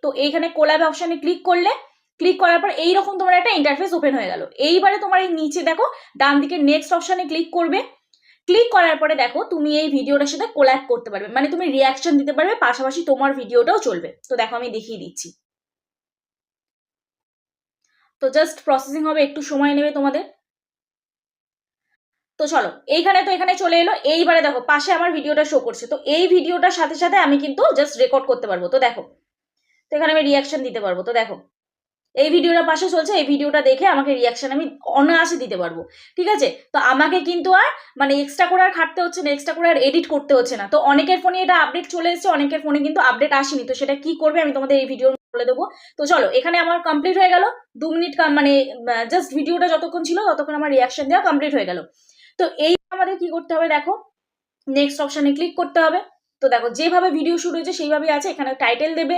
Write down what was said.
তো এইখানে কোলাব অপশানে ক্লিক করলে, ক্লিক করার পর এইরকম তোমার একটা ইন্টারফেস ওপেন হয়ে গেল। এইবারে তোমার এই নিচে দেখো ডান দিকে নেক্সট অপশানে ক্লিক করবে। ক্লিক করার পরে দেখো তুমি এই ভিডিওটার সাথে কোল্যাব করতে পারবে, মানে তুমি রিয়াকশন দিতে পারবে, পাশাপাশি তোমার ভিডিওটাও চলবে। তো দেখো আমি দেখিয়ে দিচ্ছি। তো জাস্ট প্রসেসিং হবে, একটু সময় নেবে তোমাদের। তো চলো এইখানে তো এখানে চলে এলো। এইবারে দেখো পাশে আমার ভিডিওটা শো করছে, তো এই ভিডিওটার সাথে সাথে আমি কিন্তু জাস্ট রেকর্ড করতে পারবো। তো দেখো, তো এখানে আমি রিয়াকশন দিতে পারবো। তো দেখো এই ভিডিওটা পাশে চলছে, এই ভিডিওটা দেখে আমাকে রিয়াকশন আমি অনায়াসে দিতে পারবো। ঠিক আছে, তো আমাকে কিন্তু আর মানে এক্সট্রা করে আর খাটতে হচ্ছে না, এক্সট্রা করে আর এডিট করতে হচ্ছে না। তো অনেকের ফোনে এটা আপডেট চলে এসেছে, অনেকের ফোনে কিন্তু আপডেট আসেনি। তো সেটা কি করবে আমি তোমাদের এই ভিডিও বলে দেবো। তো চলো এখানে আমার কমপ্লিট হয়ে গেল 2 মিনিট, মানে জাস্ট ভিডিওটা যতক্ষণ ছিল ততক্ষণ আমার রিয়াকশন দেওয়া কমপ্লিট হয়ে গেল। তো এই আমাদের কি করতে হবে দেখো, নেক্সট অপশানে ক্লিক করতে হবে। তো দেখো যেভাবে ভিডিও শুরু হয়েছে সেইভাবেই আছে, এখানে টাইটেল দেবে,